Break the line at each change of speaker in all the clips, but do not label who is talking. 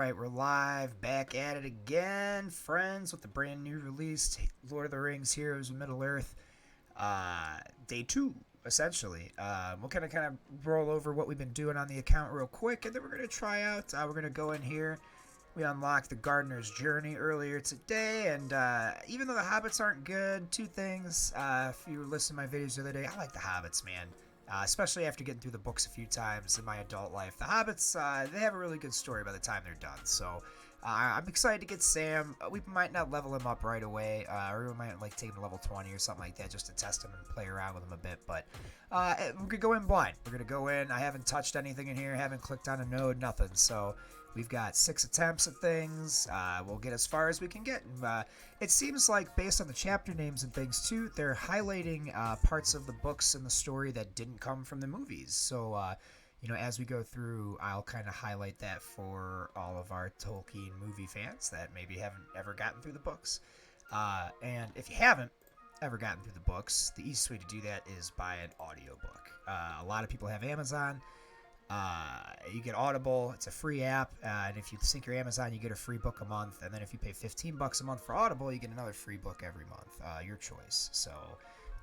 Right, we're live, back at it again, friends, with the brand new release, Lord of the Rings: Heroes of Middle Earth, day two, essentially. We'll kind of roll over what we've been doing on the account real quick, and then we're gonna try out. We're gonna go in here. We unlocked the Gardner's Journey earlier today, and even though the Hobbits aren't good, two things. If you listened to my videos the other day, I like the Hobbits, man. Especially after getting through the books a few times in my adult life. The Hobbits, they have a really good story by the time they're done. So I'm excited to get Sam. We might not level him up right away, or we might like take him to level 20 or something like that just to test him and play around with him a bit. But we're going to go in blind. We're going to go in. I haven't touched anything in here, haven't clicked on a node, nothing. So we've got 6 attempts at things. We'll get as far as we can get. And, it seems like, based on the chapter names and things, too, they're highlighting parts of the books and the story that didn't come from the movies. So, as we go through, I'll kind of highlight that for all of our Tolkien movie fans that maybe haven't ever gotten through the books. And if you haven't ever gotten through the books, the easiest way to do that is buy an audiobook. A lot of people have Amazon. You get Audible. It's a free app, and if you sync your Amazon, you get a free book a month. And then if you pay $15 a month for Audible, you get another free book every month. Your choice. So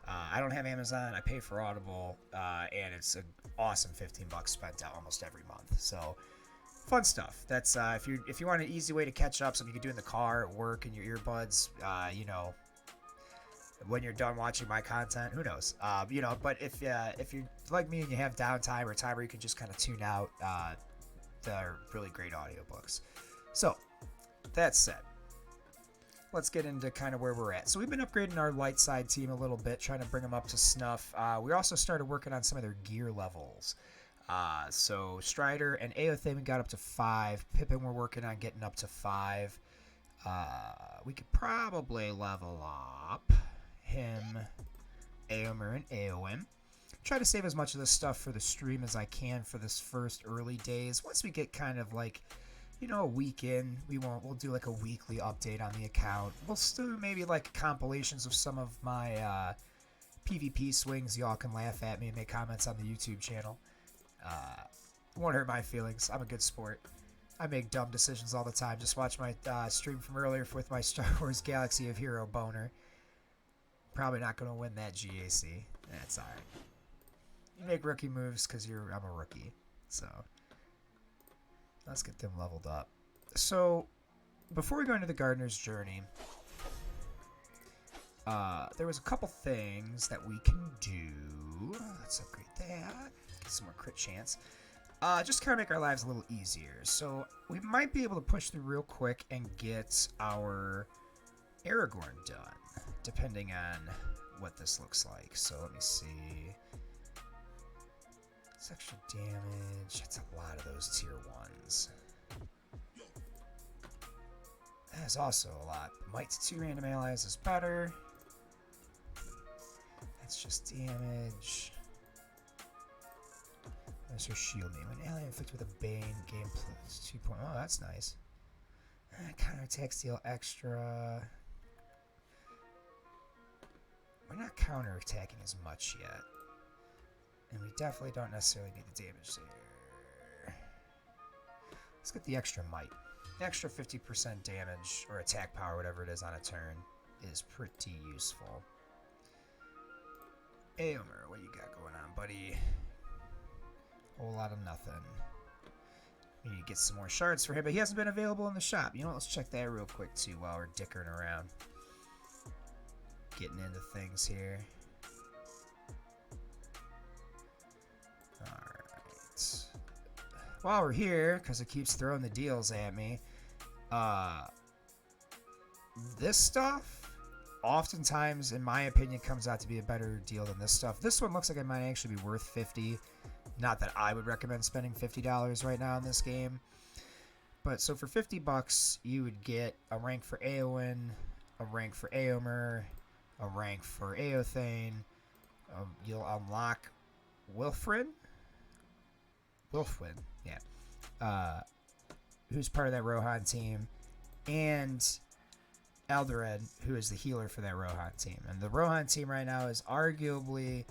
I don't have Amazon. I pay for Audible, and it's an awesome $15 spent out almost every month. So fun stuff. That's if you want an easy way to catch up, something you can do in the car, at work, in your earbuds. When you're done watching my content, who knows? But if you're like me and you have downtime or time where you can just kind of tune out, they're really great audiobooks. So, that said, let's get into kind of where we're at. So we've been upgrading our light side team a little bit, trying to bring them up to snuff. We also started working on some of their gear levels. So Strider and Eothane we got up to 5. Pippin we're working on getting up to 5. We could probably level up him, Eomer, and Eowyn. Try to save as much of this stuff for the stream as I can for this first early days. Once we get kind of like, a week in, we'll do like a weekly update on the account. We'll still maybe like compilations of some of my PvP swings. Y'all can laugh at me and make comments on the YouTube channel. Won't hurt my feelings. I'm a good sport. I make dumb decisions all the time. Just watch my stream from earlier with my Star Wars Galaxy of Hero boner. Probably not going to win that GAC. That's alright. You make rookie moves because I'm a rookie. So, let's get them leveled up. So, before we go into the Gardner's Journey, there was a couple things that we can do. Let's upgrade that. Get some more crit chance. Just kind of make our lives a little easier. So, we might be able to push through real quick and get our Aragorn done, depending on what this looks like. So let me see. It's extra damage. It's a lot of those tier 1s. That is also a lot. Might to 2 random allies is better. That's just damage. There's her shield name. An ally inflicted with a Bane, game plus 2 point. Oh, that's nice. Counterattacks deal extra. We're not counterattacking as much yet. And we definitely don't necessarily need the damage there. Let's get the extra might. The extra 50% damage, or attack power, whatever it is on a turn, is pretty useful. Eomer, what you got going on, buddy? Whole lot of nothing. We need to get some more shards for him, but he hasn't been available in the shop. You know what? Let's check that real quick, too, while we're dickering around. Getting into things here. Alright. While we're here, because it keeps throwing the deals at me, this stuff oftentimes, in my opinion, comes out to be a better deal than this stuff. This one looks like it might actually be worth $50. Not that I would recommend spending $50 right now in this game. But so for $50, you would get a rank for Eowyn, a rank for Eomer, a rank for Eothane. You'll unlock Wilfrin, yeah. Who's part of that Rohan team, and Eldored, who is the healer for that Rohan team. And the Rohan team right now is arguably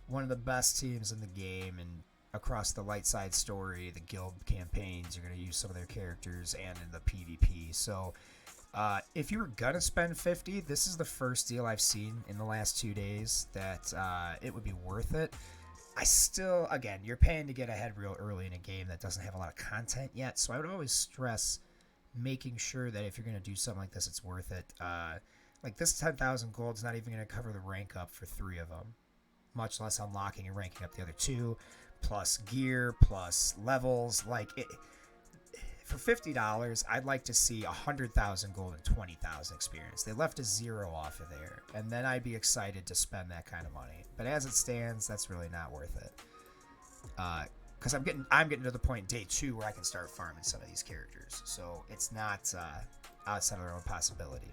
one of the best teams in the game, and across the light side story, the guild campaigns, you're going to use some of their characters, and in the PvP. So if you were going to spend 50, this is the first deal I've seen in the last 2 days that it would be worth it. I still, again, you're paying to get ahead real early in a game that doesn't have a lot of content yet, so I would always stress making sure that if you're going to do something like this, it's worth it. Like this 10,000 gold is not even going to cover the rank up for 3 of them, much less unlocking and ranking up the other 2, plus gear, plus levels. Like it, for $50, I'd like to see 100,000 gold and 20,000 experience. They left a 0 off of there, and then I'd be excited to spend that kind of money. But as it stands, that's really not worth it. Because I'm getting to the point day 2 where I can start farming some of these characters, so it's not outside of their own possibility.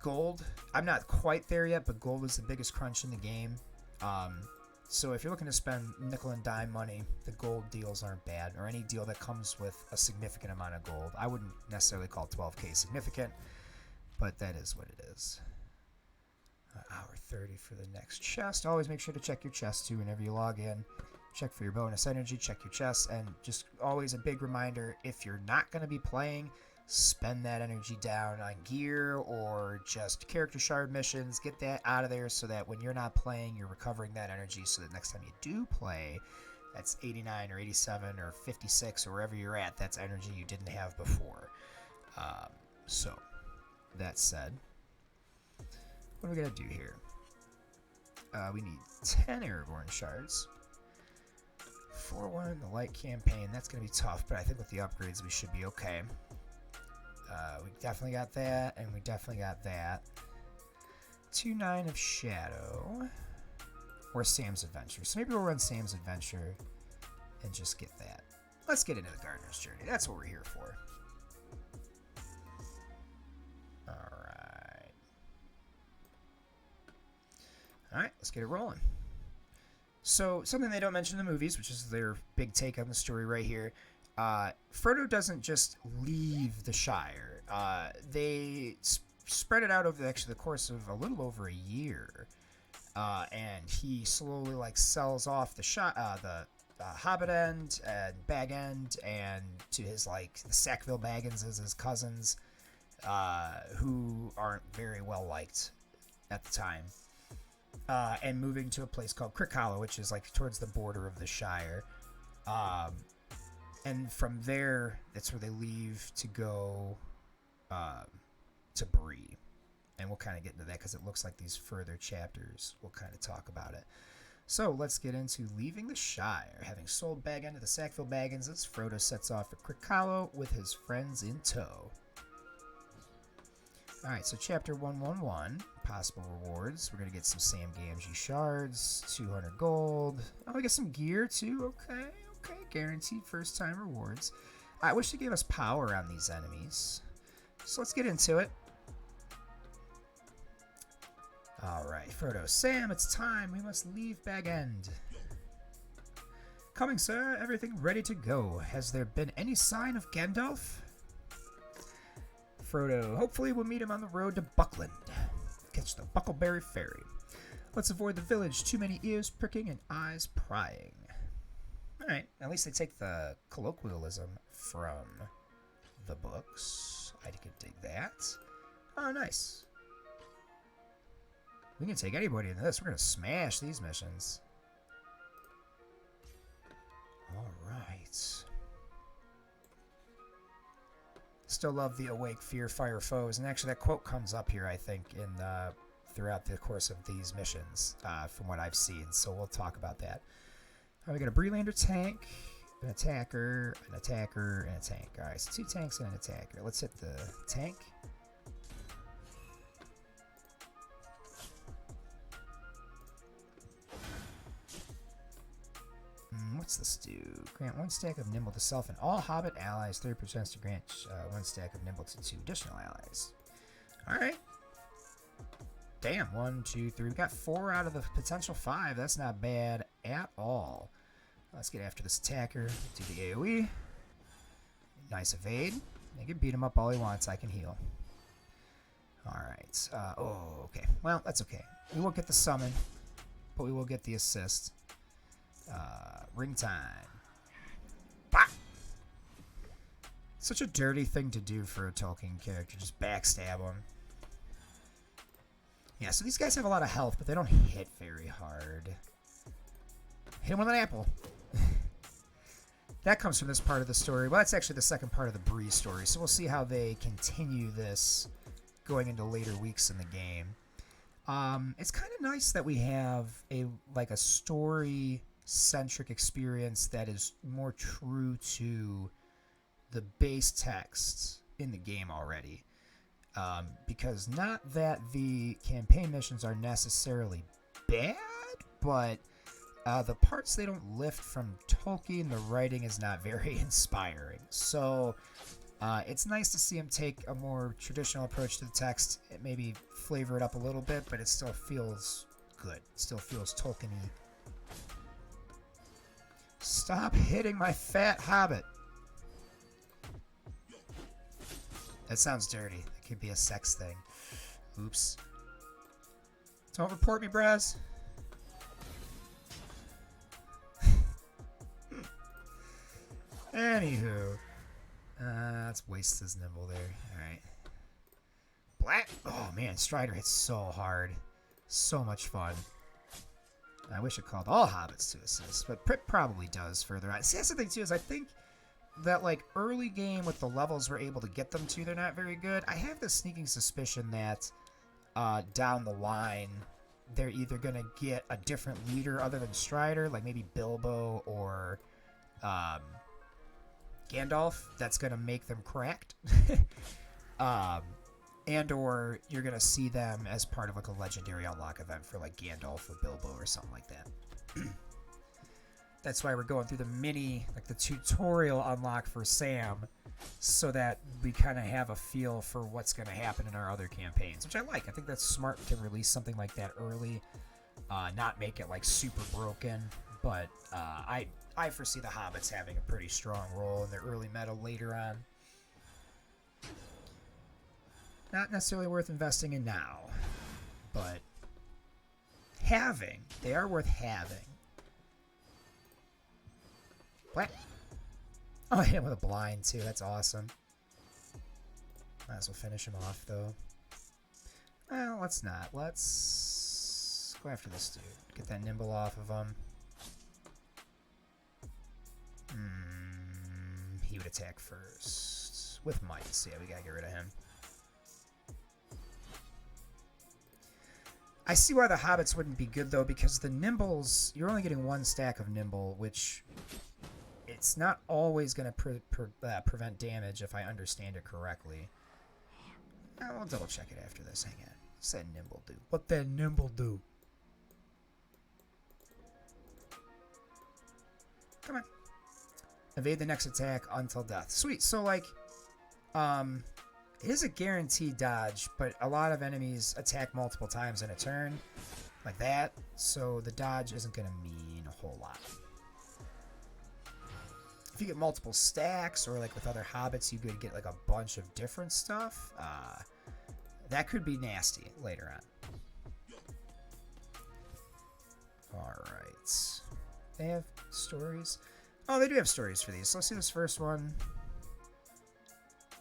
Gold, I'm not quite there yet, but gold is the biggest crunch in the game. So if you're looking to spend nickel and dime money, the gold deals aren't bad, or any deal that comes with a significant amount of gold. I wouldn't necessarily call 12k significant, but that is what it is. Hour 30 for the next chest. Always make sure to check your chest too whenever you log in. Check for your bonus energy, check your chest, and just always a big reminder, if you're not going to be playing, spend that energy down on gear or just character shard missions. Get that out of there so that when you're not playing, you're recovering that energy so that next time you do play, that's 89 or 87 or 56 or wherever you're at, that's energy you didn't have before. So, that said, what are we going to do here? We need 10 airborne shards. 4-1 in the light campaign. That's going to be tough, but I think with the upgrades we should be okay. We definitely got that, and we definitely got that. 2-9 of Shadow. Or Sam's Adventure. So maybe we'll run Sam's Adventure and just get that. Let's get into the Gardner's Journey. That's what we're here for. Alright. Alright, let's get it rolling. So, something they don't mention in the movies, which is their big take on the story right here. Frodo doesn't just leave the Shire. They spread it out over the course of a little over a year, and he slowly sells off the Hobbit end and Bag End, and to his the Sackville Baggins as his cousins, who aren't very well liked at the time, and moving to a place called Crick Hollow, which is towards the border of the Shire. And from there, that's where they leave to go to Bree. And we'll kind of get into that because it looks like these further chapters will kind of talk about it. So let's get into leaving the Shire. Having sold Bag End to the Sackville Baggins, Frodo sets off for Crick Hollow with his friends in tow. Alright, so chapter 111, possible rewards. We're going to get some Sam Gamgee shards, 200 gold. Oh, we get some gear too, okay. Okay, guaranteed first time rewards. I wish they gave us power on these enemies. So let's get into it. Alright, Frodo. Sam, it's time. We must leave Bag End. Coming, sir. Everything ready to go. Has there been any sign of Gandalf? Frodo. Hopefully we'll meet him on the road to Buckland. Catch the Buckleberry Ferry. Let's avoid the village. Too many ears pricking and eyes prying. Alright, at least they take the colloquialism from the books. I could dig that. Oh, nice. We can take anybody into this. We're going to smash these missions. Alright. Still love the awake, fear, fire foes. And actually that quote comes up here, I think, in throughout the course of these missions, from what I've seen. So we'll talk about that. We got a Breelander tank, an attacker, and a tank. Alright, so 2 tanks and an attacker. Let's hit the tank. What's this do? Grant 1 stack of Nimble to self and all Hobbit allies. 30% to grant 1 stack of Nimble to 2 additional allies. Alright. Damn, 1, 2, 3. We got 4 out of the potential 5. That's not bad at all. Let's get after this attacker. Do the AoE. Nice evade. They can beat him up all he wants. I can heal. Alright. Oh, okay. Well, that's okay. We won't get the summon. but we will get the assist. Ring time. Bah! Such a dirty thing to do for a Tolkien character. Just backstab him. Yeah, so these guys have a lot of health, but they don't hit very hard. Hit him with an apple. That comes from this part of the story. Well, that's actually the second part of the Bree story, so we'll see how they continue this going into later weeks in the game. It's kind of nice that we have a story-centric experience that is more true to the base text in the game already. Because not that the campaign missions are necessarily bad, but the parts they don't lift from Tolkien, the writing is not very inspiring. So it's nice to see him take a more traditional approach to the text, maybe flavor it up a little bit, but it still feels good. It still feels Tolkien-y. Stop hitting my fat hobbit. That sounds dirty. It could be a sex thing. Oops. Don't report me, Braz. Anywho. Let's waste his nimble there. Alright. Black. Oh, man. Strider hits so hard. So much fun. I wish it called all hobbits to assist, but Prip probably does further on. See, that's the thing, too, is I think that, like, early game with the levels we're able to get them to, they're not very good. I have this sneaking suspicion that down the line, they're either going to get a different leader other than Strider, like maybe Bilbo or Gandalf, that's going to make them cracked. And or you're going to see them as part of, like, a legendary unlock event for, like, Gandalf or Bilbo or something like that. That's why we're going through the tutorial unlock for Sam, so that we kind of have a feel for what's going to happen in our other campaigns, which I like. I think that's smart to release something like that early, not make it, like, super broken, but I foresee the Hobbits having a pretty strong role in their early meta later on. Not necessarily worth investing in now, but they are worth having. What? Oh, I hit him with a blind, too. That's awesome. Might as well finish him off, though. Well, let's not. Let's go after this dude. Get that nimble off of him. He would attack first. With might, so yeah, we gotta get rid of him. I see why the Hobbits wouldn't be good, though, because the Nimbles, you're only getting one stack of Nimble, which it's not always going to prevent damage, if I understand it correctly. I'll double check it after this. Hang on. What's that Nimble do? What that Nimble do? Come on. Evade the next attack until death. Sweet. So, like, it is a guaranteed dodge, but a lot of enemies attack multiple times in a turn, like that, so the dodge isn't going to mean a whole lot. If you get multiple stacks, or like with other hobbits, you could get like a bunch of different stuff. That could be nasty later on. Alright. They have stories? Oh, they do have stories for these. So let's see this first one.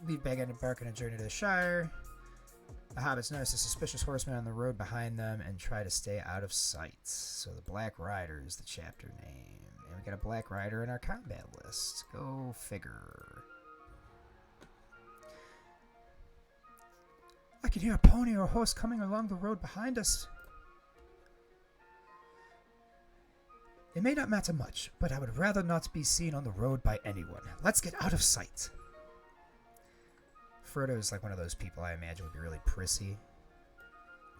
Leave Bag End and Bark on a journey to the Shire. The hobbits notice a suspicious horseman on the road behind them and try to stay out of sight. So the Black Rider is the chapter name. And we got a Black Rider in our combat list. Go figure. I can hear a pony or a horse coming along the road behind us. It may not matter much, but I would rather not be seen on the road by anyone. Let's get out of sight. Frodo is like one of those people I imagine would be really prissy,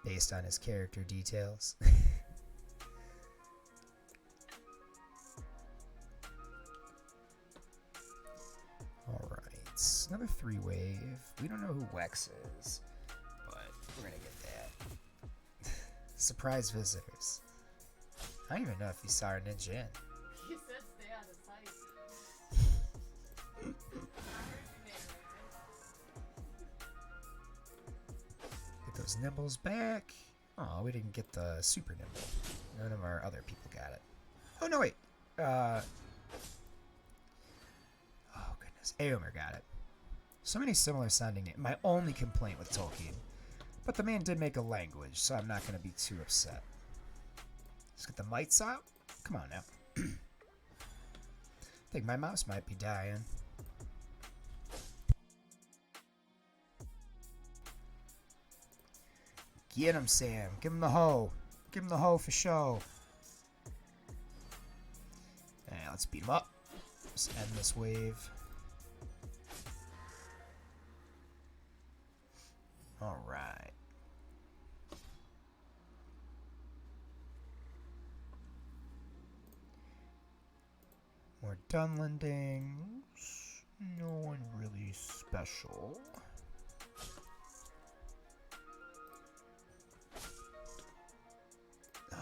based on his character details. Alright, another 3-wave. We don't know who Wex is, but we're gonna get that. Surprise visitors. I don't even know if he saw our ninja in.
He said stay out of sight.
Get those nimbles back. Oh, we didn't get the super nimble. None of our other people got it. Oh, no, wait. Oh, goodness. Aomer got it. So many similar sounding names. My only complaint with Tolkien. But the man did make a language, so I'm not going to be too upset. Let's get the mites out. Come on now. I think my mouse might be dying. Get him, Sam. Give him the hoe. Give him the hoe for show. Alright, let's beat him up. Let's end this wave. Alright. More Dunlendings. No one really special.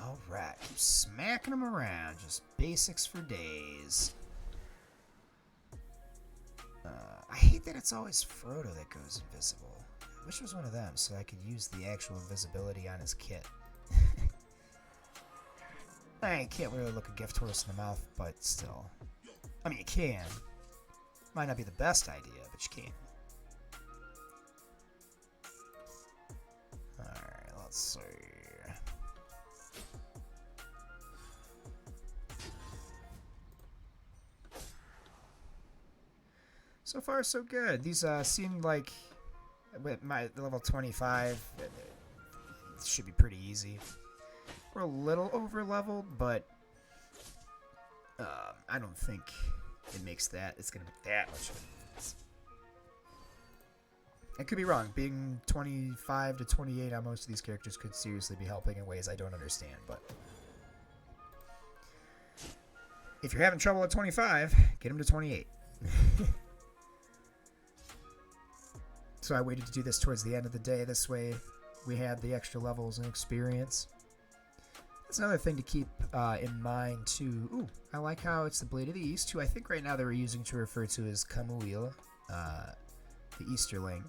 Alright, keep smacking them around. Just basics for days. I hate that it's always Frodo that goes invisible. I wish it was one of them so I could use the actual invisibility on his kit. I can't really look a gift horse in the mouth, but still. I mean, you can. Might not be the best idea, but you can. Alright, let's see. So far, so good. These seem like, with my level 25, it should be pretty easy. We're a little over leveled, but I don't think it makes that. It's going to make that much of a difference. I could be wrong. Being 25 to 28 on most of these characters could seriously be helping in ways I don't understand, but if you're having trouble at 25, get them to 28. So I waited to do this towards the end of the day. This way we had the extra levels and experience. That's another thing to keep in mind too. Ooh, I like how it's the Blade of the East, who I think right now they were using to refer to as Camuil, the Easterling.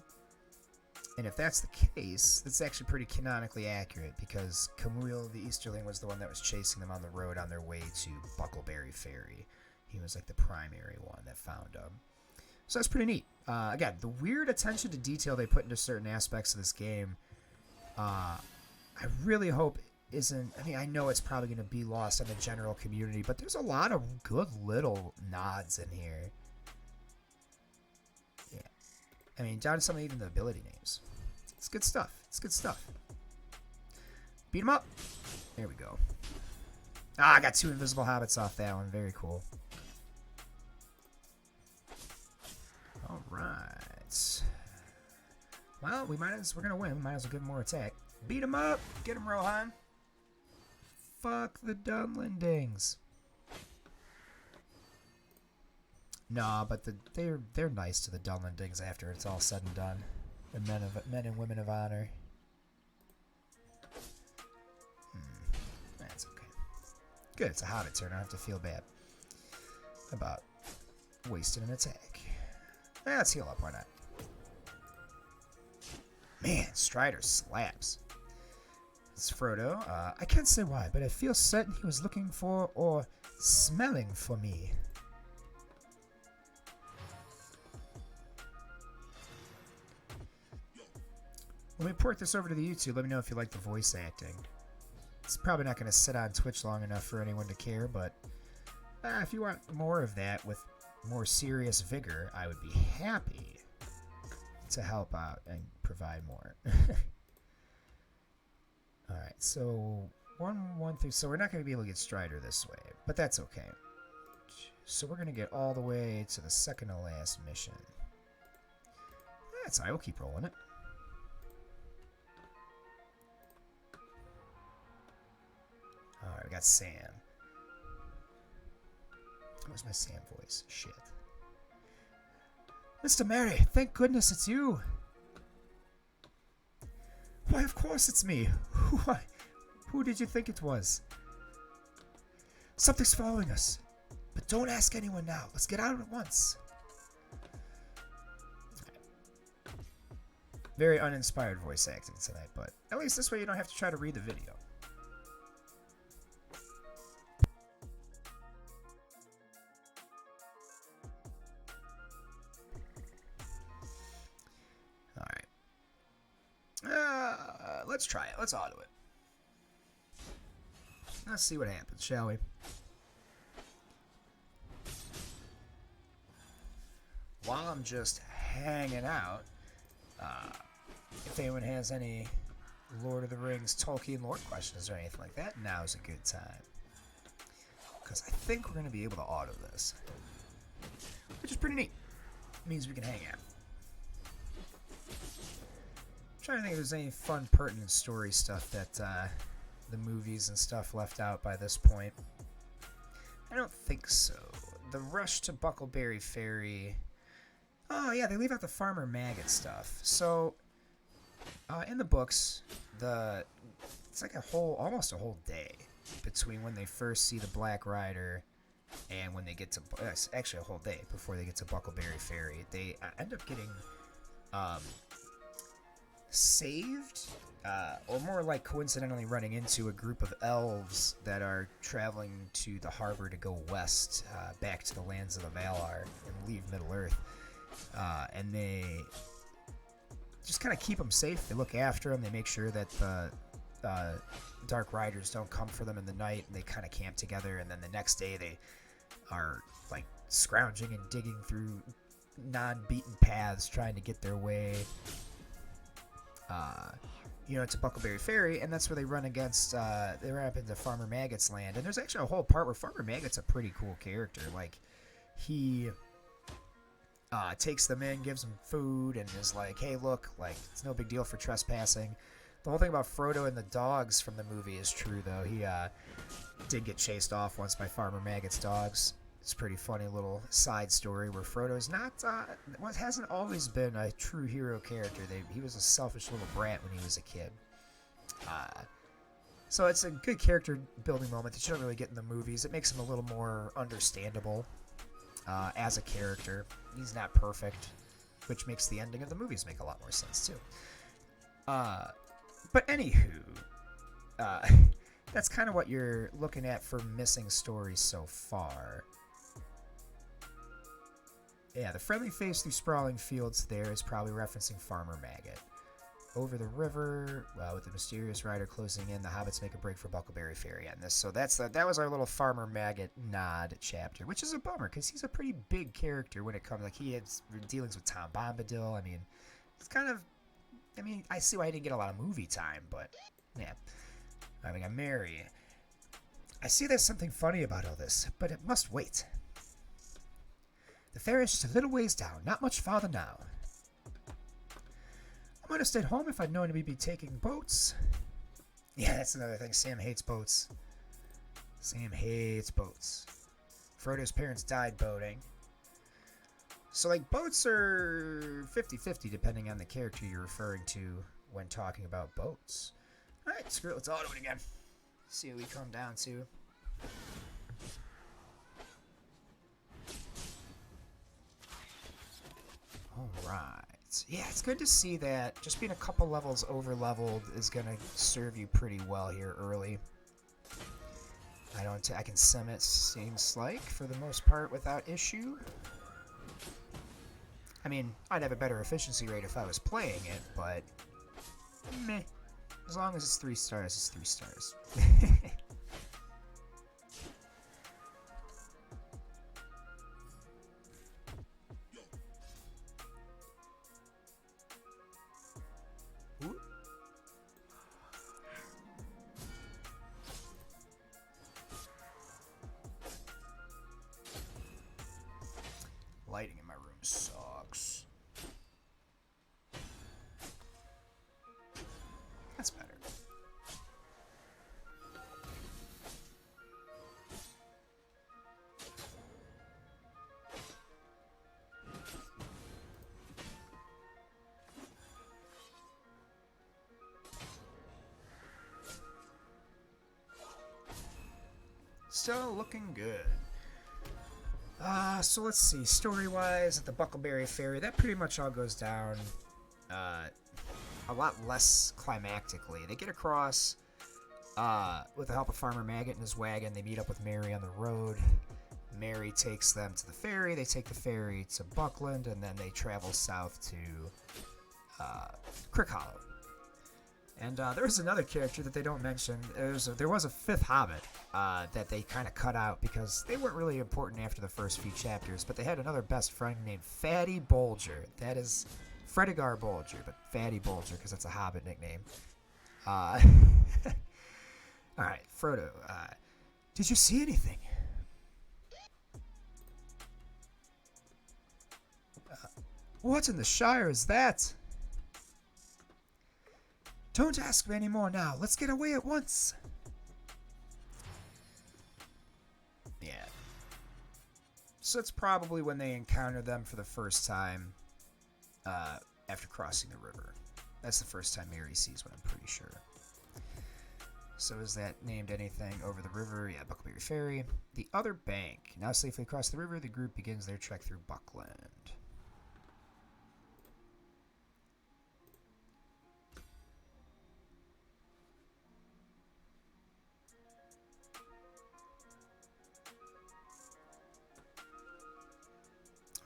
And if that's the case, that's actually pretty canonically accurate, because Camuil the Easterling was the one that was chasing them on the road on their way to Buckleberry Ferry. He was like the primary one that found them. So that's pretty neat. Again, the weird attention to detail they put into certain aspects of this game, I really hope isn't... I mean, I know it's probably going to be lost on the general community, but there's a lot of good little nods in here. Yeah. I mean, down to some of even the ability names. It's good stuff. It's good stuff. Beat him up. There we go. Ah, I got 2 invisible hobbits off that one. Very cool. Alright. Well, we're gonna win. We might as well give him more attack. Beat him up! Get him, Rohan! Fuck the Dunlendings! Nah, but they're nice to the Dunlendings after it's all said and done. The men and women of honor. That's okay. Good, it's a hobbit turn. I don't have to feel bad about wasting an attack. Let's heal up, why not? Man, Strider slaps. It's Frodo. I can't say why, but I feel certain he was looking for or smelling for me. When we port this over to the YouTube, let me know if you like the voice acting. It's probably not going to sit on Twitch long enough for anyone to care, but if you want more of that with more serious vigor, I would be happy to help out and provide more. Alright, so one thing. So we're not going to be able to get Strider this way, but that's okay. So we're going to get all the way to the second to last mission. That's alright, we'll keep rolling it. Alright, we got Sam. Where's my Sam voice? Shit. Mr. Mary, thank goodness it's you. Why, of course it's me. Who did you think it was? Something's following us. But don't ask anyone now. Let's get out at once. Very uninspired voice acting tonight, but at least this way you don't have to try to read the video. let's try it. Let's auto it. Let's see what happens, shall we? While I'm just hanging out, if anyone has any Lord of the Rings Tolkien lore questions or anything like that, now's a good time. Because I think we're going to be able to auto this, which is pretty neat. It means we can hang out. I'm trying to think if there's any fun, pertinent story stuff that the movies and stuff left out by this point. I don't think so. The rush to Buckleberry Ferry. Oh yeah, they leave out the Farmer Maggot stuff. So in the books, it's like almost a whole day between when they first see the Black Rider and when they get to, it's actually a whole day before they get to Buckleberry Ferry. They end up getting saved, or more like coincidentally running into a group of elves that are traveling to the harbor to go west, back to the lands of the Valar and leave Middle-earth. And they just kind of keep them safe. They look after them. They make sure that the Dark Riders don't come for them in the night, and they kind of camp together. And then the next day they are like scrounging and digging through non-beaten paths trying to get their way to Buckleberry Ferry, and that's where they run against, they run up into Farmer Maggot's land. And there's actually a whole part where Farmer Maggot's a pretty cool character. Like, he takes them in, gives them food, and is like, hey, look, like, it's no big deal for trespassing. The whole thing about Frodo and the dogs from the movie is true, though. He did get chased off once by Farmer Maggot's dogs. It's a pretty funny little side story where Frodo's hasn't always been a true hero character. He was a selfish little brat when he was a kid. So it's a good character building moment that you don't really get in the movies. It makes him a little more understandable as a character. He's not perfect, which makes the ending of the movies make a lot more sense too. But anywho, that's kind of what you're looking at for missing stories so far. Yeah, the friendly face through sprawling fields there is probably referencing Farmer Maggot. Over the river, with the mysterious rider closing in, the hobbits make a break for Buckleberry Ferry on this. So that was our little Farmer Maggot nod chapter, which is a bummer because he's a pretty big character when it comes, like, he has dealings with Tom Bombadil. I mean, it's kind of, I see why he didn't get a lot of movie time, but yeah. I got Mary. I see there's something funny about all this, but it must wait. The ferry is just a little ways down, not much farther now. I might have stayed home if I'd known we'd be taking boats. Yeah, that's another thing. Sam hates boats. Sam hates boats. Frodo's parents died boating. So, like, boats are 50-50 depending on the character you're referring to when talking about boats. Alright, screw it. Let's auto it again. See what we come down to. Alright. Yeah, it's good to see that just being a couple levels over-leveled is going to serve you pretty well here early. I can sim it, seems like, for the most part without issue. I'd have a better efficiency rate if I was playing it, but meh. As long as it's 3 stars, it's 3 stars. Ooh. Lighting in my room sucks. That's better. Still looking good. So let's see. Story-wise, at the Buckleberry Ferry, that pretty much all goes down a lot less climactically. They get across with the help of Farmer Maggot and his wagon. They meet up with Mary on the road. Mary takes them to the ferry. They take the ferry to Buckland, and then they travel south to Crick Hollow. And there was another character that they don't mention. There was a fifth Hobbit that they kind of cut out because they weren't really important after the first few chapters. But they had another best friend named Fatty Bolger. That is Fredigar Bolger, but Fatty Bolger because that's a Hobbit nickname. All right, Frodo. Did you see anything? What in the Shire is that? Don't ask me any more now. Let's get away at once. Yeah. So it's probably when they encounter them for the first time after crossing the river. That's the first time Merry sees one, I'm pretty sure. So is that named anything over the river? Yeah, Buckleberry Ferry. The other bank. Now safely across the river, the group begins their trek through Buckland.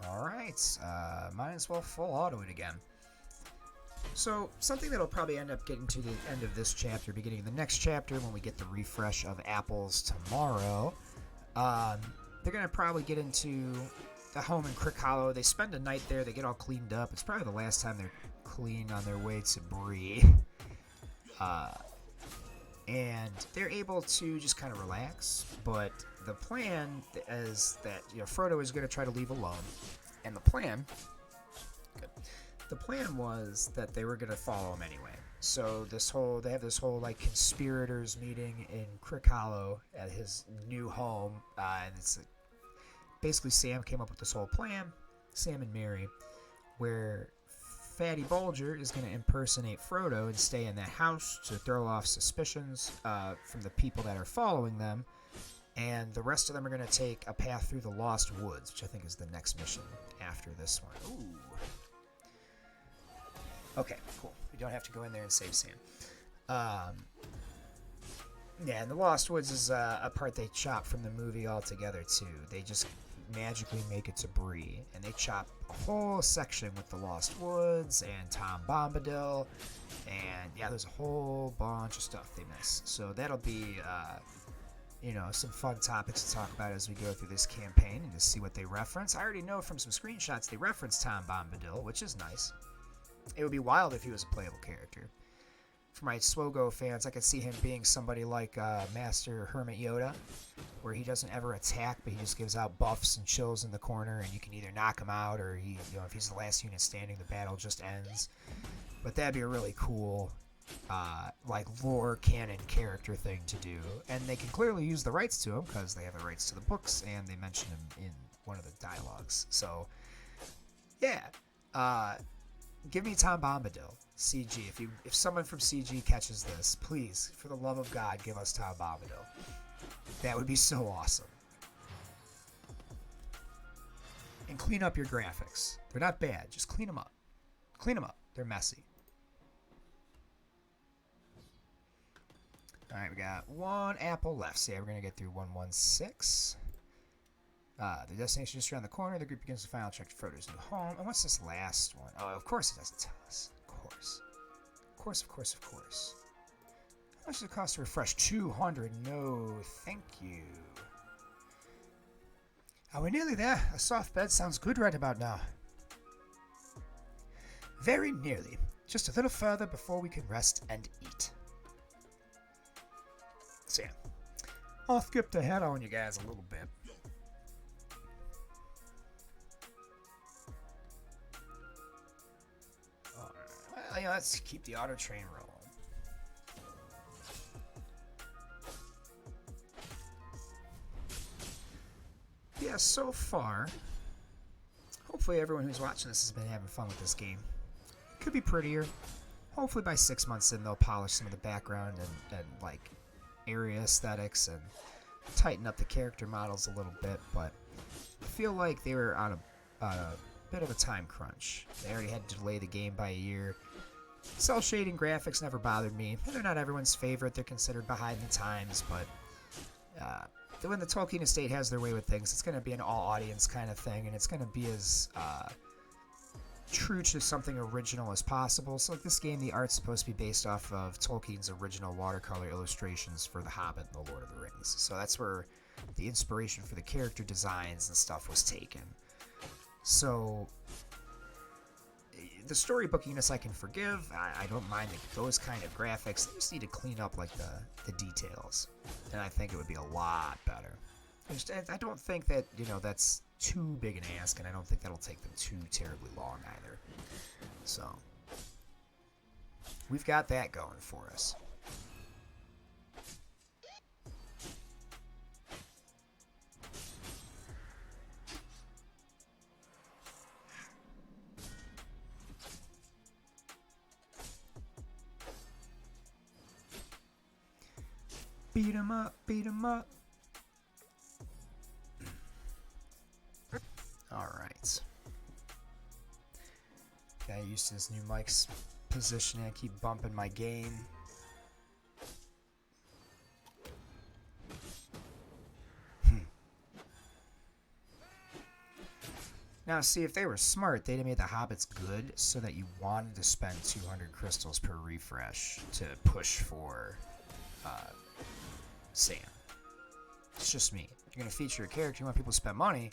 Alright, might as well full auto it again. So, something that'll probably end up getting to the end of this chapter, beginning of the next chapter, when we get the refresh of apples tomorrow, they're going to probably get into the home in Crick Hollow. They spend a night there, they get all cleaned up. It's probably the last time they're clean on their way to Bree. And they're able to just kind of relax, but the plan is that Frodo is going to try to leave alone, and the plan was that they were going to follow him anyway. So they have this whole like conspirators meeting in Crick Hollow at his new home, and it's basically Sam came up with this whole plan, Sam and Merry, where Fatty Bolger is going to impersonate Frodo and stay in that house to throw off suspicions from the people that are following them. And the rest of them are going to take a path through the Lost Woods, which I think is the next mission after this one. Ooh. Okay, cool. We don't have to go in there and save Sam. Yeah, and the Lost Woods is a part they chop from the movie altogether, too. They just magically make it to Bree, and they chop a whole section with the Lost Woods and Tom Bombadil, and yeah, there's a whole bunch of stuff they miss. So that'll be, some fun topics to talk about as we go through this campaign and to see what they reference. I already know from some screenshots they reference Tom Bombadil, which is nice. It would be wild if he was a playable character. For my Swogo fans, I could see him being somebody like Master Hermit Yoda, where he doesn't ever attack, but he just gives out buffs and chills in the corner, and you can either knock him out, or if he's the last unit standing, the battle just ends. But that'd be a really cool, lore canon character thing to do, and they can clearly use the rights to him because they have the rights to the books, and they mention him in one of the dialogues. So, yeah. Give me Tom Bombadil, CG. If someone from CG catches this, please, for the love of God, give us Tom Bombadil. That would be so awesome. And clean up your graphics. They're not bad. Just clean them up. Clean them up. They're messy. All right, we got one apple left. So yeah, we're going to get through 116. The destination is just around the corner. The group begins the final trek to Frodo's new home. And what's this last one? Oh, of course it doesn't tell us. Of course. Of course. How much does it cost to refresh? 200. No, thank you. Are we nearly there? A soft bed sounds good right about now. Very nearly. Just a little further before we can rest and eat. So yeah, I'll skip ahead on you guys a little bit. Let's keep the auto train rolling. Yeah, so far, hopefully everyone who's watching this has been having fun with this game. Could be prettier. Hopefully by 6 months in they'll polish some of the background and area aesthetics and tighten up the character models a little bit, but I feel like they were on a bit of a time crunch. They already had to delay the game by a year. Cell shading graphics never bothered me. They're not everyone's favorite. They're considered behind the times, but when the Tolkien estate has their way with things, it's going to be an all-audience kind of thing, and it's going to be as true to something original as possible. So like this game, the art's supposed to be based off of Tolkien's original watercolor illustrations for The Hobbit and The Lord of the Rings. So that's where the inspiration for the character designs and stuff was taken. So the storybookiness I can forgive. I don't mind those kind of graphics. They just need to clean up like the details, and I think it would be a lot better. I don't think that, you know, that's too big an ask, and I don't think that'll take them too terribly long either. So we've got that going for us. Beat 'em up, beat 'em up. Alright. Got used to this new mic's positioning. I keep bumping my gain. Now, see, if they were smart, they'd have made the Hobbits good so that you wanted to spend 200 crystals per refresh to push for Sam. It's just me. You're going to feature a character, you want people to spend money,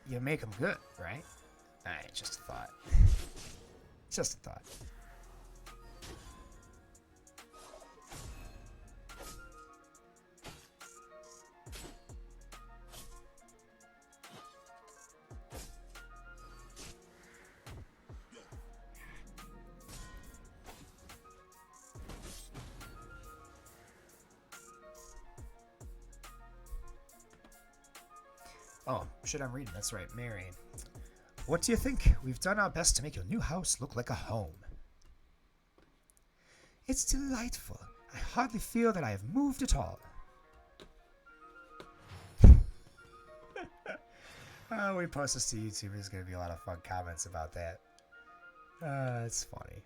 you make them good, right? Alright, just a thought. Just a thought. Oh, shit, I'm reading. That's right, Mary. What do you think? We've done our best to make your new house look like a home. It's delightful. I hardly feel that I have moved at all. Oh, we post this to YouTube. There's going to be a lot of fun comments about that. It's funny.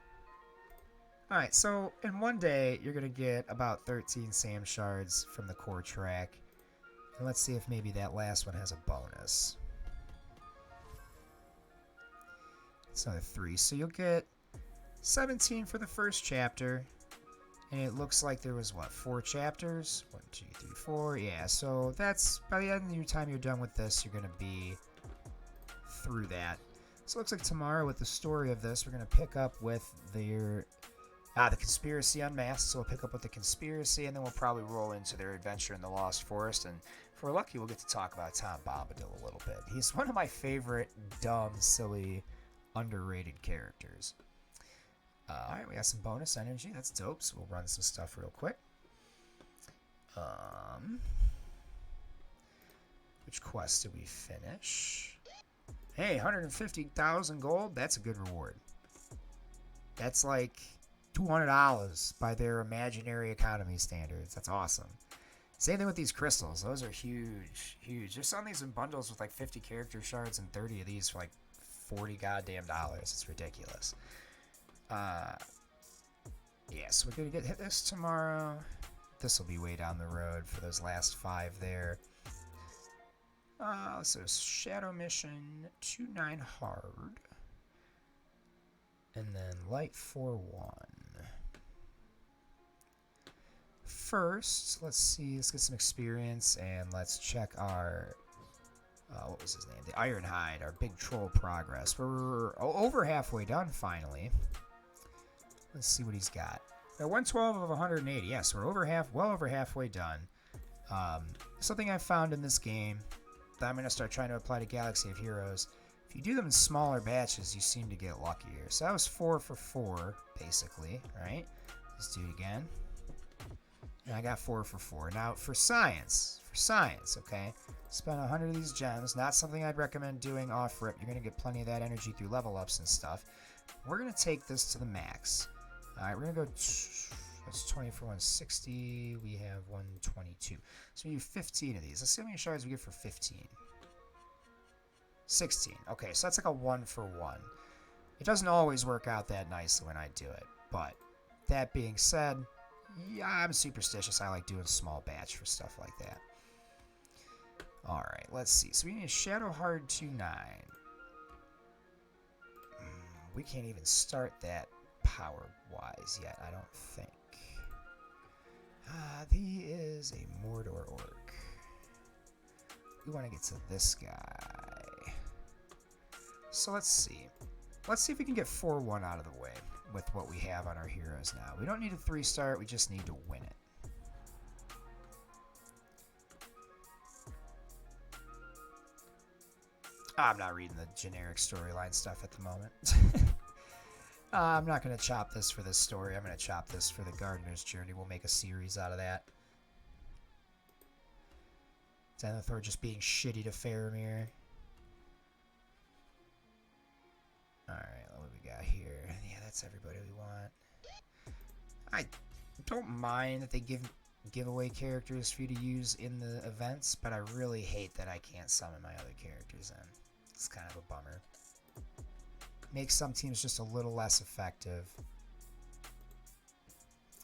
Alright, so in one day, you're going to get about 13 Sam shards from the core track. And let's see if maybe that last one has a bonus. It's another 3. So you'll get 17 for the first chapter. And it looks like there was, what, 4 chapters? 1, 2, 3, 4. Yeah, so that's, by the end of your time you're done with this, you're going to be through that. So it looks like tomorrow with the story of this, we're going to pick up with the conspiracy unmasked. So we'll pick up with the conspiracy, and then we'll probably roll into their adventure in the Lost Forest. And if we're lucky, we'll get to talk about Tom Bombadil a little bit. He's one of my favorite dumb, silly, underrated characters. Alright, we got some bonus energy. That's dope. So we'll run some stuff real quick. Which quest did we finish? Hey, 150,000 gold. That's a good reward. That's like $200 by their imaginary economy standards. That's awesome. Same thing with these crystals. Those are huge, huge. There's some of these in bundles with like 50 character shards and 30 of these for like $40 goddamn dollars. It's ridiculous. Yeah, so we're gonna hit this tomorrow. This will be way down the road for those last 5 there. So Shadow Mission 2-9 hard. And then Light 4-1. First, let's see, let's get some experience and let's check our, what was his name? The Ironhide, our big troll progress. We're over halfway done finally. Let's see what he's got. 112 of 180. Yes, we're well over halfway done. Something I found in this game that I'm going to start trying to apply to Galaxy of Heroes. If you do them in smaller batches, you seem to get luckier. So that was 4 for 4, basically, right? Let's do it again. And I got 4 for 4. Now, for science, okay? Spend 100 of these gems. Not something I'd recommend doing off-rip. You're going to get plenty of that energy through level ups and stuff. We're going to take this to the max. Alright, we're going to go... That's 20 for 160. We have 122. So we do 15 of these. Let's see how many shards we get for 15. 16. Okay, so that's like a 1 for 1. It doesn't always work out that nicely when I do it. But, that being said, yeah, I'm superstitious. I like doing small batch for stuff like that. Alright, let's see. So we need a Shadow Hard 2-9. we can't even start that power-wise yet, I don't think. He is a Mordor orc. We want to get to this guy. So let's see. Let's see if we can get 4-1 out of the way with what we have on our heroes now. We don't need a 3-star, we just need to win it. I'm not reading the generic storyline stuff at the moment. I'm not going to chop this for this story. I'm going to chop this for the Gardner's journey. We'll make a series out of that. Denethor just being shitty to Faramir. Alright, what do we got here? Yeah, that's everybody we want. I don't mind that they give away characters for you to use in the events, but I really hate that I can't summon my other characters in. It's kind of a bummer. Makes some teams just a little less effective.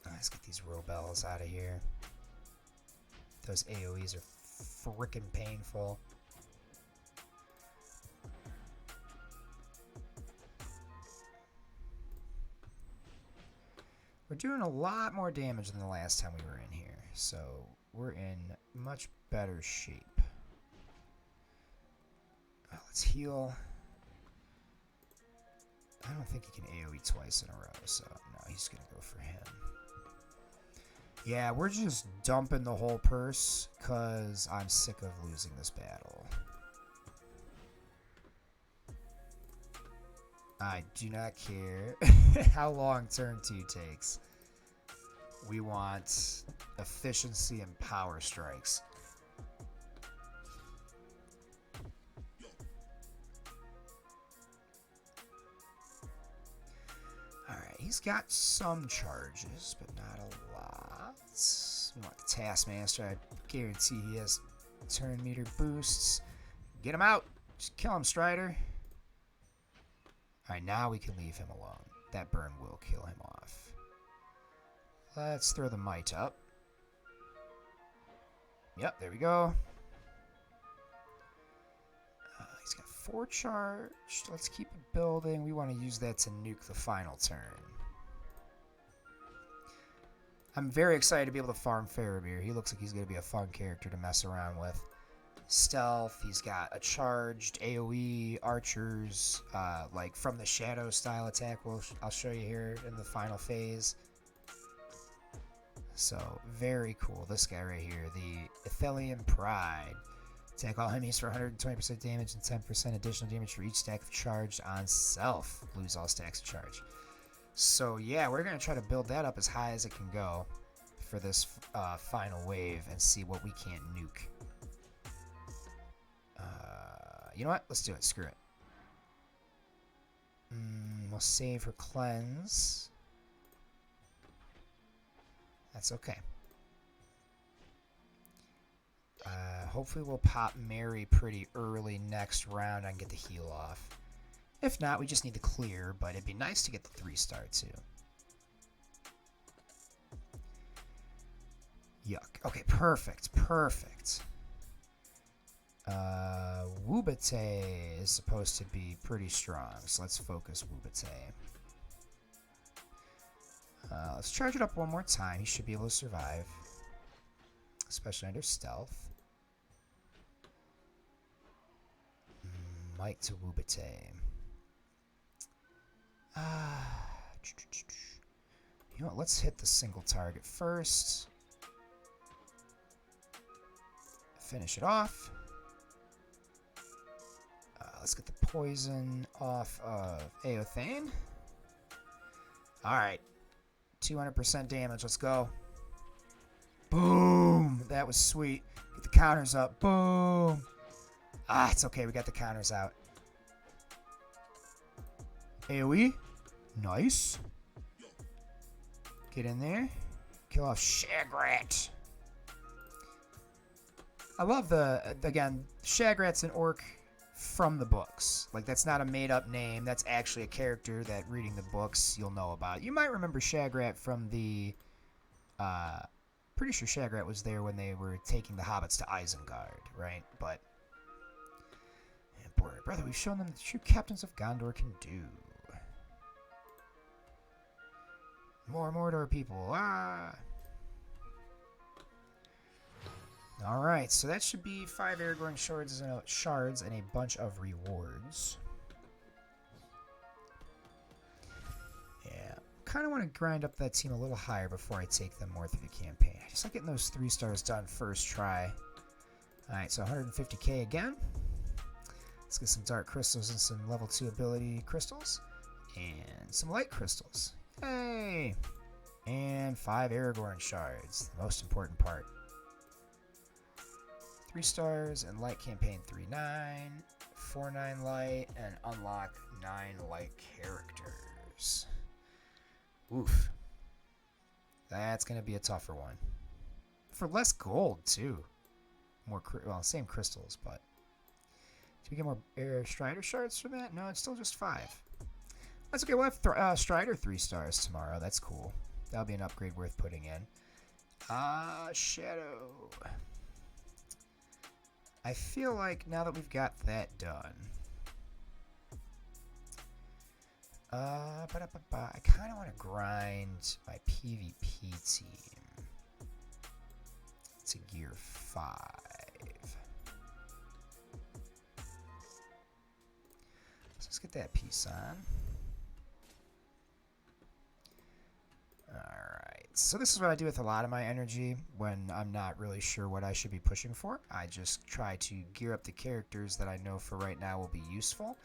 Let's get these Robels out of here. Those AoEs are frickin' painful. We're doing a lot more damage than the last time we were in here, so we're in much better shape. Let's heal. I don't think he can AoE twice in a row, so no, he's going to go for him. Yeah, we're just dumping the whole purse because I'm sick of losing this battle. I do not care how long turn 2 takes. We want efficiency and power strikes. Alright, he's got some charges, but not a lot. We want the Taskmaster. I guarantee he has turn meter boosts. Get him out! Just kill him, Strider. Alright, now we can leave him alone. That burn will kill him off. Let's throw the Might up. Yep, there we go. He's got 4 charged. Let's keep it building. We want to use that to nuke the final turn. I'm very excited to be able to farm Faramir. He looks like he's going to be a fun character to mess around with. Stealth, he's got a charged AoE, archers, like from the shadow style attack I'll show you here in the final phase. So, very cool. This guy right here, the Athelian Pride. Attack all enemies for 120% damage and 10% additional damage for each stack of charged on self. Lose all stacks of charge. So yeah, we're going to try to build that up as high as it can go for this final wave and see what we can't nuke. You know what? Let's do it. Screw it. We'll save her cleanse. That's okay. Hopefully we'll pop Mary pretty early next round and get the heal off. If not, we just need to clear, but it'd be nice to get the 3-star too. Yuck. Okay, perfect. Perfect. Wubate is supposed to be pretty strong, so let's focus Wubate. Let's charge it up one more time. He should be able to survive, especially under stealth. Might to Wubate. You know what? Let's hit the single target first. Finish it off. Let's get the poison off of Eothane. Alright. 200% damage. Let's go. Boom! That was sweet. Get the counters up. Boom! Ah, it's okay. We got the counters out. AoE. Nice. Get in there. Kill off Shagrat. I love again, Shagrat's an orc from the books. Like, that's not a made-up name. That's actually a character that, reading the books, you'll know about. You might remember Shagrat from the... pretty sure Shagrat was there when they were taking the hobbits to Isengard, right? But... Brother, we've shown them the true captains of Gondor can do. More Mordor people. Ah! Alright, so that should be 5 Aragorn shards and a bunch of rewards. Yeah. Kind of want to grind up that team a little higher before I take them more through the campaign. I just like getting those 3 stars done first try. Alright, so 150k again. Let's get some dark crystals and some level 2 ability crystals. And some light crystals. Yay! And 5 Aragorn shards, the most important part. 3 stars and light campaign 3-9, 4-9 light, and unlock 9 light characters. Oof. That's going to be a tougher one. For less gold, too. Well, same crystals, but... Do we get more Strider shards from that? No, it's still just 5. That's okay, we'll have Strider 3 stars tomorrow. That's cool. That'll be an upgrade worth putting in. Shadow. I feel like now that we've got that done... I kind of want to grind my PvP team to gear 5. So let's get that piece on. Alright, so this is what I do with a lot of my energy when I'm not really sure what I should be pushing for. I just try to gear up the characters that I know for right now will be useful.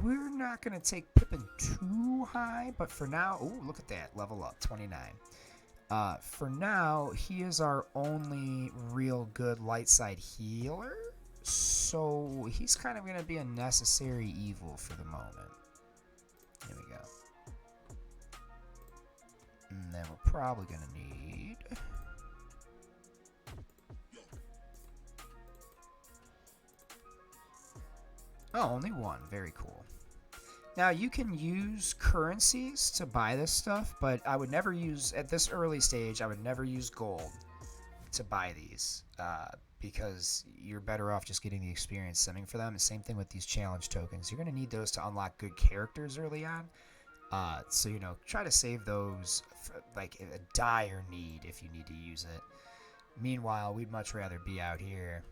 We're not going to take Pippin too high, but for now... Ooh, look at that. Level up, 29. For now, he is our only real good light side healer, so he's kind of going to be a necessary evil for the moment. Here we go. And then we're probably going to need... Oh, only 1. Very cool. Now, you can use currencies to buy this stuff, but I would never use, at this early stage, I would never use gold to buy these, because you're better off just getting the experience stemming for them. The same thing with these challenge tokens. You're going to need those to unlock good characters early on. So, you know, try to save those for, like, a dire need if you need to use it. Meanwhile, we'd much rather be out here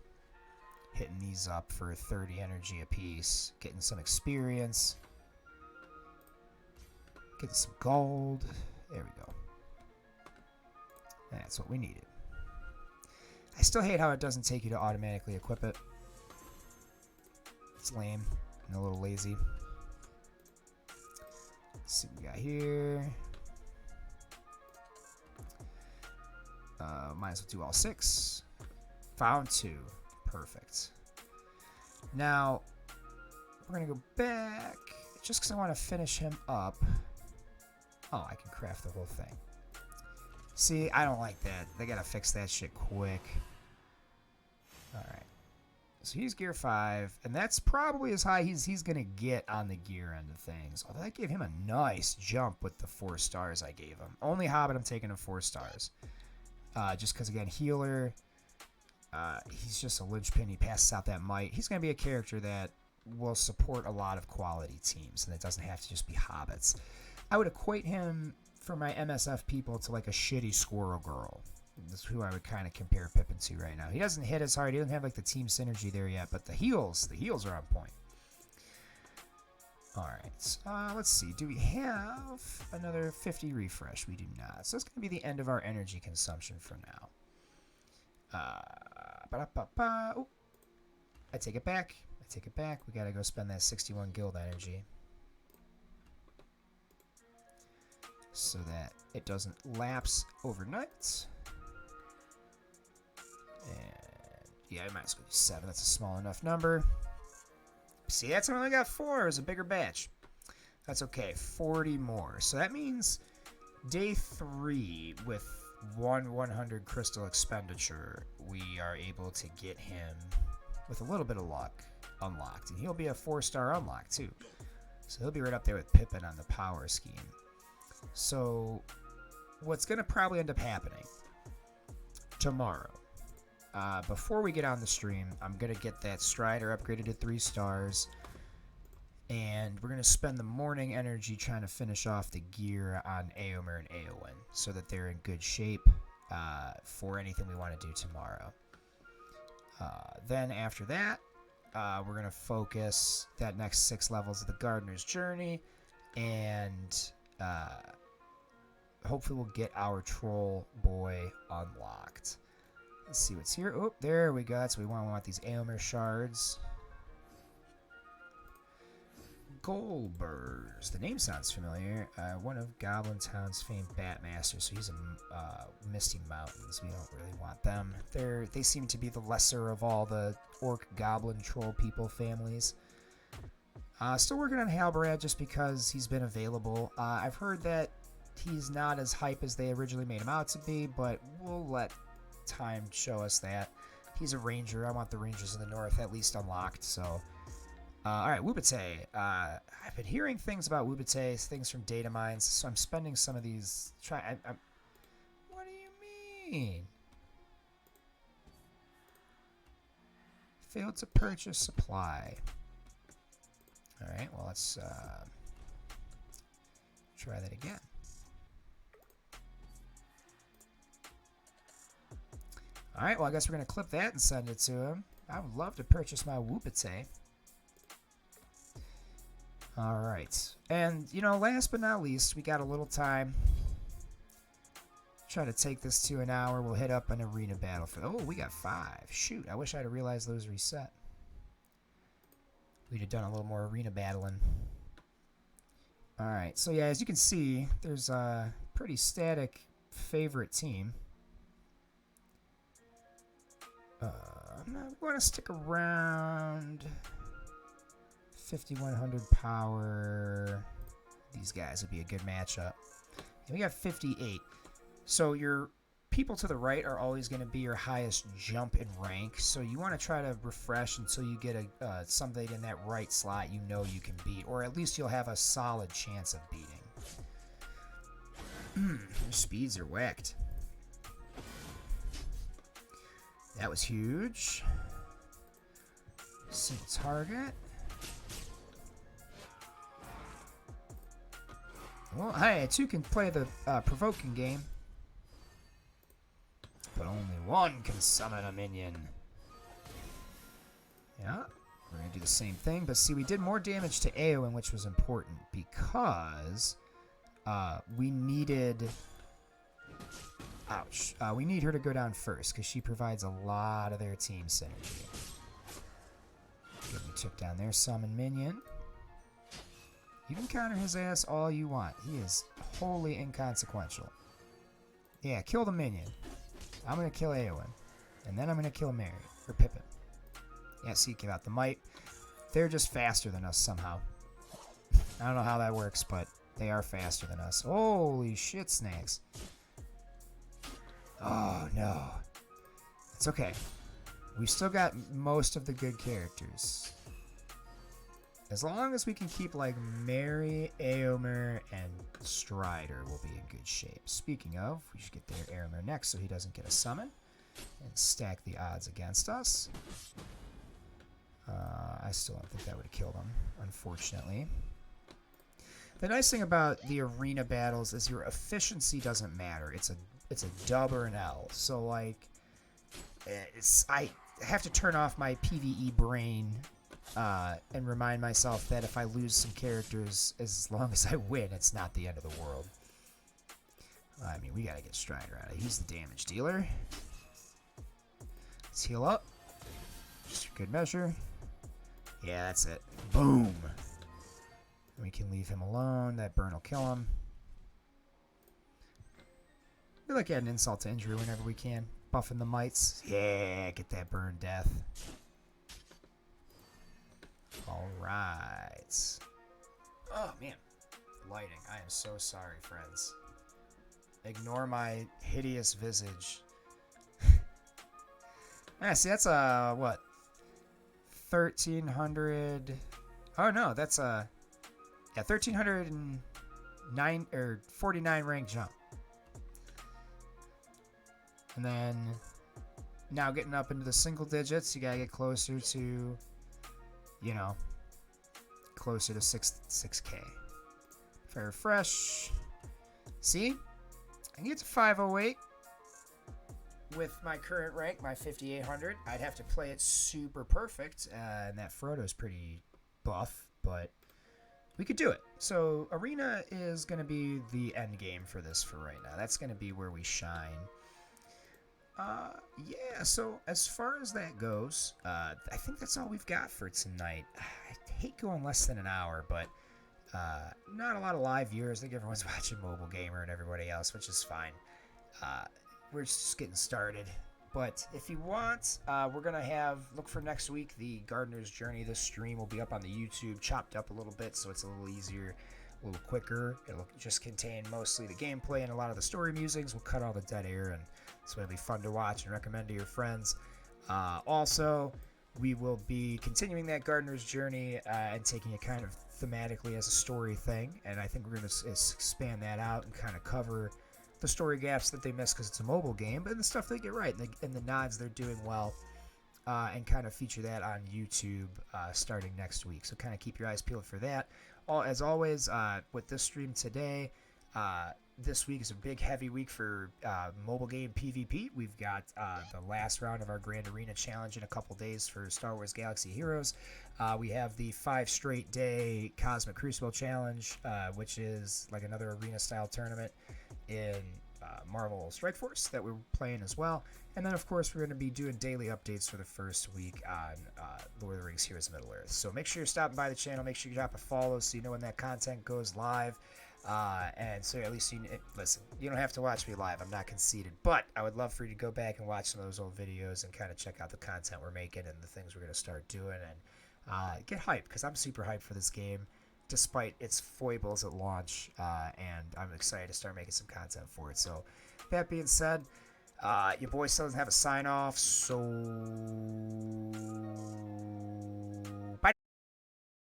hitting these up for 30 energy apiece, getting some experience, getting some gold. There we go. That's what we needed. I still hate how it doesn't take you to automatically equip it. It's lame and a little lazy. Let's see what we got here. Might as well do all 6. Found 2. Perfect. Now, we're going to go back, just because I want to finish him up. Oh, I can craft the whole thing. See, I don't like that. They got to fix that shit quick. Alright. So he's gear 5, and that's probably as high he's going to get on the gear end of things. Although I gave him a nice jump with the 4 stars I gave him. Only Hobbit I'm taking him 4 stars. Just because, again, healer... he's just a linchpin. He passes out that might. He's going to be a character that will support a lot of quality teams, and it doesn't have to just be hobbits. I would equate him, for my MSF people, to like a shitty Squirrel Girl. That's who I would kind of compare Pippin to right now. He doesn't hit as hard. He doesn't have like the team synergy there yet, but the heals are on point. Alright, let's see. Do we have another 50 refresh? We do not. So that's going to be the end of our energy consumption for now. Oh, I take it back. We gotta go spend that 61 guild energy so that it doesn't lapse overnight. And yeah, I might as well do 7. That's a small enough number. See, that's only got 4. It was a bigger batch. That's okay. 40 more. So that means day 3 with 100 crystal expenditure, we are able to get him, with a little bit of luck, unlocked. And he'll be a 4-star unlock, too. So he'll be right up there with Pippin on the power scheme. So what's going to probably end up happening tomorrow, before we get on the stream, I'm going to get that Strider upgraded to 3 stars, And we're going to spend the morning energy trying to finish off the gear on Aomer and Eowyn so that they're in good shape for anything we want to do tomorrow. Then after that, we're going to focus that next 6 levels of the Gardner's Journey, and hopefully we'll get our troll boy unlocked. Let's see what's here. Oh, there we go. That's what we want. We want these Aomer shards. Goldburrs. The name sounds familiar. One of Goblin Town's famed Batmasters. So he's in Misty Mountains. We don't really want them. They seem to be the lesser of all the orc, goblin, troll people families. Still working on Halbrad just because he's been available. I've heard that he's not as hype as they originally made him out to be, but we'll let time show us that. He's a ranger. I want the rangers in the north at least unlocked, so... Alright, Wubate. I've been hearing things about Wubate, things from data mines, so I'm spending some of these... What do you mean? Failed to purchase supply. Alright, well, let's try that again. Alright, well, I guess we're going to clip that and send it to him. I would love to purchase my Wubate. Alright, and, you know, last but not least, we got a little time. Try to take this to an hour. We'll hit up an arena battle for... Oh, we got 5. Shoot, I wish I'd have realized those reset. We'd have done a little more arena battling. Alright, so yeah, as you can see, there's a pretty static favorite team. I'm not going to stick around... 5100 power. These guys would be a good matchup. And we got 58. So your people to the right are always going to be your highest jump in rank. So you want to try to refresh until you get somebody in that right slot you know you can beat. Or at least you'll have a solid chance of beating. Their speeds are whacked. That was huge. Single target. Well, hey, 2 can play the provoking game. But only 1 can summon a minion. Yeah, we're going to do the same thing. But see, we did more damage to Eowyn, which was important because we needed... Ouch. We need her to go down first because she provides a lot of their team synergy. Good, we took down their summon minion. You can counter his ass all you want. He is wholly inconsequential. Yeah, kill the minion. I'm going to kill Eowyn. And then I'm going to kill Mary. Or Pippin. Yeah, see, give out the might. They're just faster than us somehow. I don't know how that works, but they are faster than us. Holy shit, snakes. Oh, no. It's okay. We've still got most of the good characters. As long as we can keep, like, Mary, Eomer, and Strider, we'll be in good shape. Speaking of, we should get their Eomer next so he doesn't get a summon. And stack the odds against us. I still don't think that would have killed him, unfortunately. The nice thing about the arena battles is your efficiency doesn't matter. It's a dub or an L. So, like, I have to turn off my PvE brain and remind myself that if I lose some characters, as long as I win, it's not the end of the world. I mean, we gotta get Strider out of it. He's the damage dealer. Let's heal up. Just for good measure. Yeah, that's it. Boom. We can leave him alone. That burn will kill him. We like adding insult to injury whenever we can. Buffing the mites. Yeah, get that burn death. Alright. Oh, man. Lighting. I am so sorry, friends. Ignore my hideous visage. Yeah, see, that's what? 1,300... Oh, no, that's yeah, 1,309 or 49 rank jump. And then now getting up into the single digits, you gotta get closer to, you know, closer to 6K. If I refresh, see, I can get to 508 with my current rank, my 5800. I'd have to play it super perfect, and that Frodo's pretty buff, but we could do it. So Arena is going to be the end game for this for right now. That's going to be where we shine. Yeah, so as far as that goes, I think that's all we've got for tonight. I hate going less than an hour, but not a lot of live viewers. I think everyone's watching Mobile Gamer and everybody else, which is fine. We're just getting started. But if you want, we're going to look for next week, the Gardner's Journey. This stream will be up on the YouTube, chopped up a little bit, so it's a little easier, a little quicker. It'll just contain mostly the gameplay and a lot of the story musings. We'll cut all the dead air, and so it'll be fun to watch and recommend to your friends. Also, we will be continuing that Gardner's Journey and taking it kind of thematically as a story thing, and I think we're going to expand that out and kind of cover the story gaps that they miss because it's a mobile game, but the stuff they get right and the nods they're doing well, and kind of feature that on YouTube starting next week. So kind of keep your eyes peeled for that. As always, with this stream today, this week is a big, heavy week for mobile game PvP. We've got the last round of our Grand Arena Challenge in a couple days for Star Wars Galaxy Heroes. We have the 5 straight day Cosmic Crucible Challenge, which is like another arena-style tournament in Marvel Strike Force that we're playing as well. And then, of course, we're going to be doing daily updates for the first week on Lord of the Rings Heroes of Middle-earth. So make sure you're stopping by the channel. Make sure you drop a follow so you know when that content goes live. And so at least listen, you don't have to watch me live. I'm not conceited. But I would love for you to go back and watch some of those old videos and kind of check out the content we're making and the things we're going to start doing. And get hyped, because I'm super hyped for this game, despite its foibles at launch, and I'm excited to start making some content for it. So that being said, your boy still doesn't have a sign off, so